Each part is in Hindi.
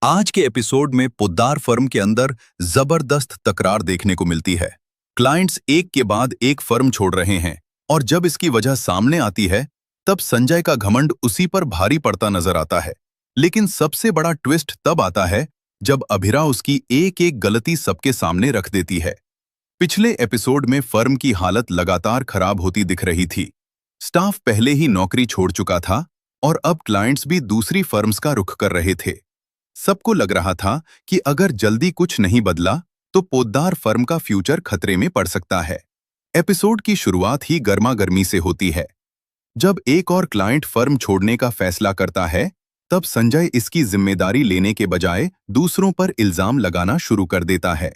आज के एपिसोड में पोद्दार फर्म के अंदर जबरदस्त तकरार देखने को मिलती है। क्लाइंट्स एक के बाद एक फर्म छोड़ रहे हैं और जब इसकी वजह सामने आती है तब संजय का घमंड उसी पर भारी पड़ता नजर आता है। लेकिन सबसे बड़ा ट्विस्ट तब आता है जब अभिरा उसकी एक एक गलती सबके सामने रख देती है। पिछले एपिसोड में फर्म की हालत लगातार खराब होती दिख रही थी। स्टाफ पहले ही नौकरी छोड़ चुका था और अब क्लाइंट्स भी दूसरी फर्म्स का रुख कर रहे थे। सबको लग रहा था कि अगर जल्दी कुछ नहीं बदला तो पोद्दार फर्म का फ्यूचर खतरे में पड़ सकता है। एपिसोड की शुरुआत ही गर्मागर्मी से होती है। जब एक और क्लाइंट फर्म छोड़ने का फैसला करता है तब संजय इसकी जिम्मेदारी लेने के बजाय दूसरों पर इल्जाम लगाना शुरू कर देता है।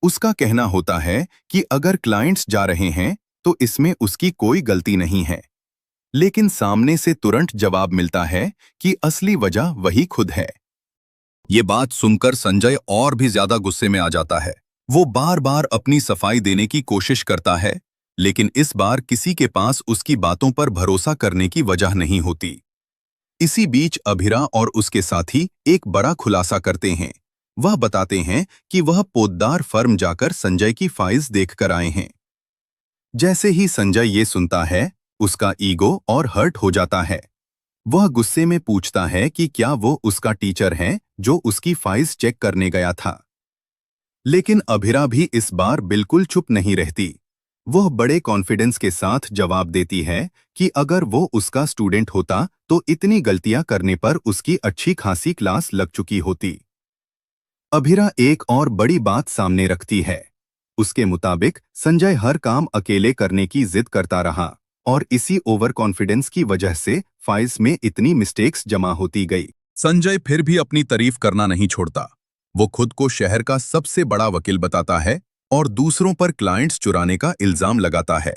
उसका कहना होता है कि अगर क्लाइंट्स जा रहे हैं तो इसमें उसकी कोई गलती नहीं है। लेकिन सामने से तुरंत जवाब मिलता है कि असली वजह वही खुद है। ये बात सुनकर संजय और भी ज्यादा गुस्से में आ जाता है। वो बार बार अपनी सफाई देने की कोशिश करता है, लेकिन इस बार किसी के पास उसकी बातों पर भरोसा करने की वजह नहीं होती। इसी बीच अभिरा और उसके साथी एक बड़ा खुलासा करते हैं। वह बताते हैं कि वह पोद्दार फर्म जाकर संजय की फाइल्स देखकर आए हैं। जैसे ही संजय ये सुनता है, उसका ईगो और हर्ट हो जाता है। वह गुस्से में पूछता है कि क्या वो उसका टीचर है जो उसकी फाइल्स चेक करने गया था। लेकिन अभिरा भी इस बार बिल्कुल चुप नहीं रहती। वह बड़े कॉन्फिडेंस के साथ जवाब देती है कि अगर वो उसका स्टूडेंट होता तो इतनी गलतियां करने पर उसकी अच्छी खासी क्लास लग चुकी होती। अभिरा एक और बड़ी बात सामने रखती है। उसके मुताबिक संजय हर काम अकेले करने की जिद करता रहा और इसी ओवर कॉन्फिडेंस की वजह से फाइल्स में इतनी मिस्टेक्स जमा होती गई। संजय फिर भी अपनी तारीफ करना नहीं छोड़ता। वो खुद को शहर का सबसे बड़ा वकील बताता है और दूसरों पर क्लाइंट्स चुराने का इल्जाम लगाता है।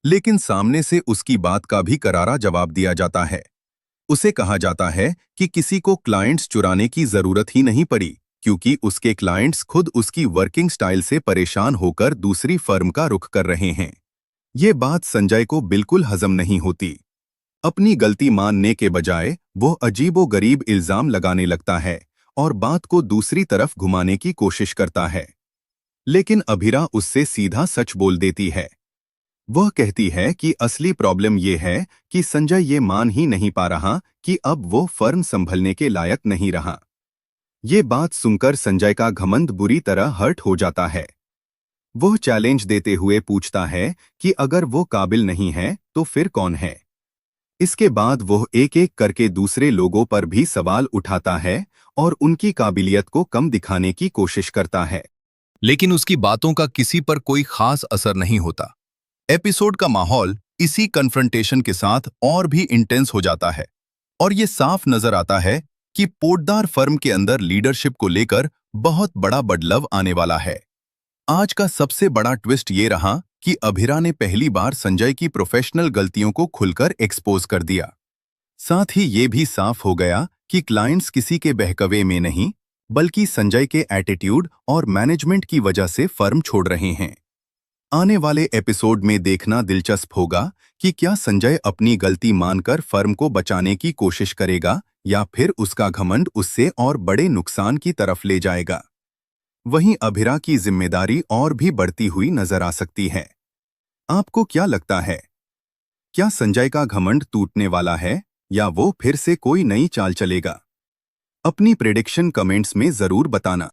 लेकिन सामने से उसकी बात का भी करारा जवाब दिया जाता है। उसे कहा जाता है कि किसी को क्लाइंट्स चुराने की जरूरत ही नहीं पड़ी, क्योंकि उसके क्लाइंट्स खुद उसकी वर्किंग स्टाइल से परेशान होकर दूसरी फर्म का रुख कर रहे हैं। ये बात संजय को बिल्कुल हजम नहीं होती। अपनी गलती मानने के बजाय वो अजीबोगरीब इल्जाम लगाने लगता है और बात को दूसरी तरफ घुमाने की कोशिश करता है। लेकिन अभिरा उससे सीधा सच बोल देती है। वह कहती है कि असली प्रॉब्लम ये है कि संजय ये मान ही नहीं पा रहा कि अब वो फर्म संभलने के लायक नहीं रहा। ये बात सुनकर संजय का घमंड बुरी तरह हर्ट हो जाता है। वह चैलेंज देते हुए पूछता है कि अगर वो काबिल नहीं है तो फिर कौन है। इसके बाद वह एक एक करके दूसरे लोगों पर भी सवाल उठाता है और उनकी काबिलियत को कम दिखाने की कोशिश करता है। लेकिन उसकी बातों का किसी पर कोई खास असर नहीं होता। एपिसोड का माहौल इसी कन्फ्रंटेशन के साथ और भी इंटेंस हो जाता है और ये साफ नजर आता है कि पोद्दार फर्म के अंदर लीडरशिप को लेकर बहुत बड़ा बदलाव आने वाला है। आज का सबसे बड़ा ट्विस्ट ये रहा कि अभिरा ने पहली बार संजय की प्रोफेशनल गलतियों को खुलकर एक्सपोज कर दिया। साथ ही ये भी साफ हो गया कि क्लाइंट्स किसी के बहकावे में नहीं, बल्कि संजय के एटीट्यूड और मैनेजमेंट की वजह से फर्म छोड़ रहे हैं। आने वाले एपिसोड में देखना दिलचस्प होगा कि क्या संजय अपनी गलती मानकर फर्म को बचाने की कोशिश करेगा या फिर उसका घमंड उससे और बड़े नुकसान की तरफ ले जाएगा। वहीं अभिरा की जिम्मेदारी और भी बढ़ती हुई नजर आ सकती है। आपको क्या लगता है? क्या संजय का घमंड टूटने वाला है या वो फिर से कोई नई चाल चलेगा? अपनी प्रेडिक्शन कमेंट्स में जरूर बताना।